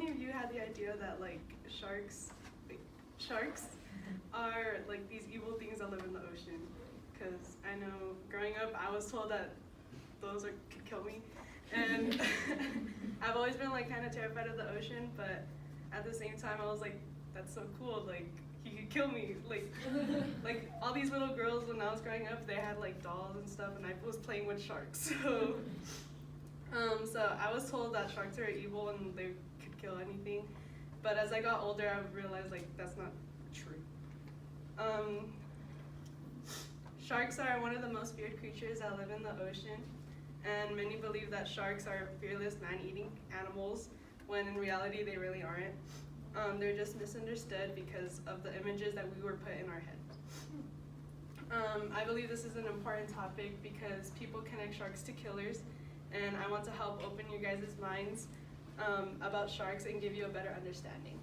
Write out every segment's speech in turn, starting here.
many of you had the idea that like sharks are like these evil things that live in the ocean? Because I know growing up, I was told that could kill me, and I've always been like kind of terrified of the ocean. But at the same time, I was like, that's so cool. Like he could kill me. Like all these little girls when I was growing up, they had like dolls and stuff, and I was playing with sharks. So I was told that sharks are evil and they could kill anything. But as I got older, I realized like that's not true. Sharks are one of the most feared creatures that live in the ocean, and many believe that sharks are fearless man-eating animals, when in reality they really aren't. They're just misunderstood because of the images that we were put in our head. I believe this is an important topic because people connect sharks to killers, and I want to help open your guys' minds about sharks and give you a better understanding.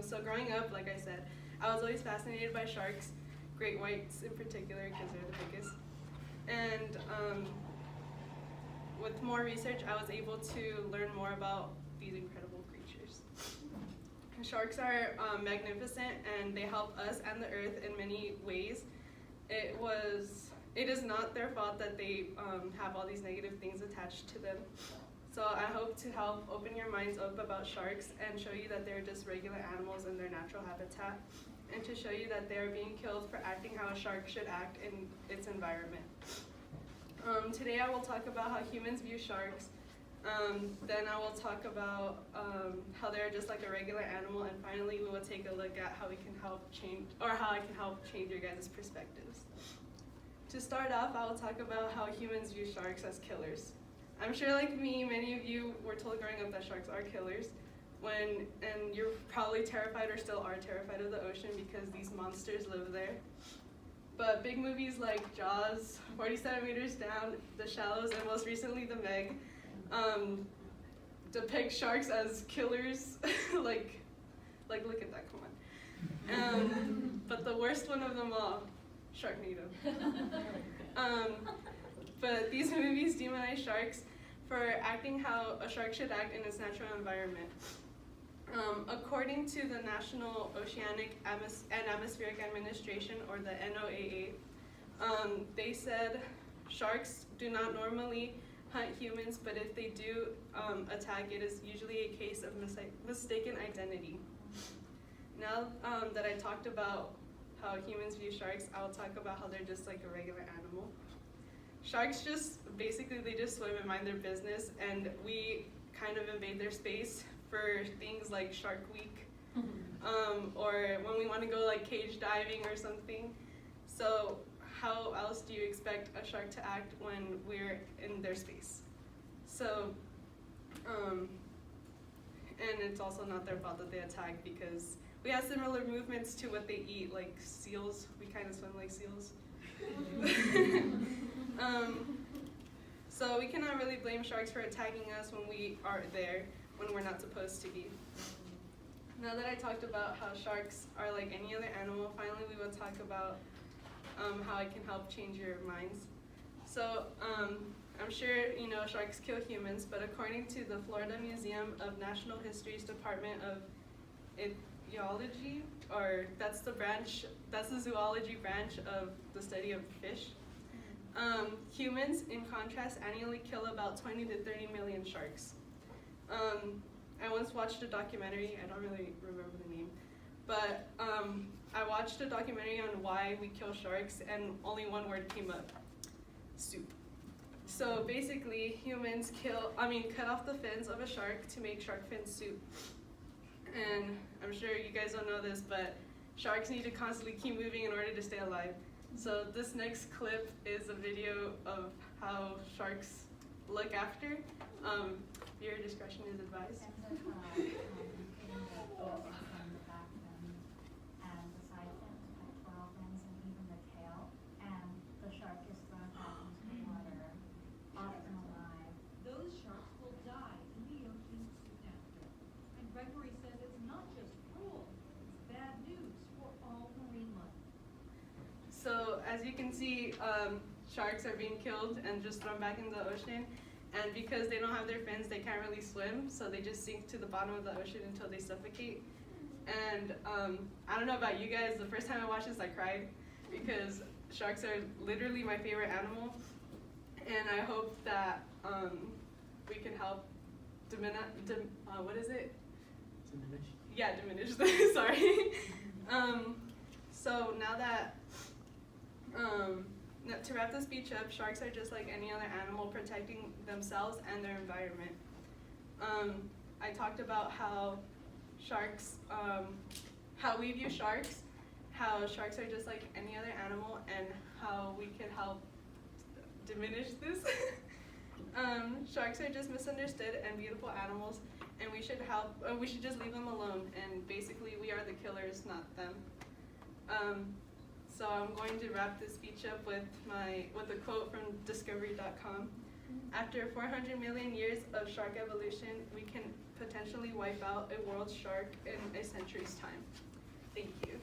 So growing up, like I said, I was always fascinated by sharks, great whites in particular because they're the biggest. And with more research, I was able to learn more about these incredible creatures. Sharks are magnificent, and they help us and the earth in many ways. It is not their fault that they have all these negative things attached to them. So I hope to help open your minds up about sharks and show you that they're just regular animals in their natural habitat, and to show you that they are being killed for acting how a shark should act in its environment. Today I will talk about how humans view sharks. Then I will talk about how they're just like a regular animal, and finally we will take a look at how we can help change, or how I can help change your guys' perspectives. To start off, I will talk about how humans view sharks as killers. I'm sure like me, many of you were told growing up that sharks are killers, and you're probably terrified or still are terrified of the ocean because these monsters live there. But big movies like Jaws, 47 Meters Down, The Shallows, and most recently The Meg depict sharks as killers. like look at that, come on. But the worst one of them all, Sharknado. But these movies demonize sharks for acting how a shark should act in its natural environment. According to the National Oceanic and Atmospheric Administration, or the NOAA, they said sharks do not normally hunt humans, but if they do attack, it is usually a case of mistaken identity. Now that I talked about how humans view sharks, I will talk about how they're just like a regular animal. Sharks they just swim and mind their business, and we kind of invade their space for things like Shark Week, or when we want to go like cage diving or something. So how else do you expect a shark to act when we're in their space? So, and it's also not their fault that they attack because we have similar movements to what they eat, like seals. We kind of swim like seals. So we cannot really blame sharks for attacking us when we are there, when we're not supposed to be. Now that I talked about how sharks are like any other animal, finally we will talk about how I can help change your minds. So I'm sure you know sharks kill humans, but according to the Florida Museum of Natural History's Department of Ecology, or that's the zoology branch of the study of fish. Humans, in contrast, annually kill about 20 to 30 million sharks. I once watched a documentary, I don't really remember the name, but I watched a documentary on why we kill sharks, and only one word came up: soup. So basically, humans cut off the fins of a shark to make shark fin soup. And I'm sure you guys don't know this, but sharks need to constantly keep moving in order to stay alive. So this next clip is a video of how sharks look after. Your discretion is advised. So as you can see, sharks are being killed and just thrown back into the ocean. And because they don't have their fins, they can't really swim, so they just sink to the bottom of the ocean until they suffocate. And I don't know about you guys, the first time I watched this I cried because sharks are literally my favorite animal. And I hope that we can help diminish. Yeah, diminish them, sorry. So now that, to wrap the speech up, sharks are just like any other animal protecting themselves and their environment. I talked about how sharks, how we view sharks, how sharks are just like any other animal, and how we can help diminish this. Sharks are just misunderstood and beautiful animals, and we should just leave them alone, and basically we are the killers, not them. So I'm going to wrap this speech up with a quote from discovery.com. After 400 million years of shark evolution, we can potentially wipe out a world shark in a century's time. Thank you.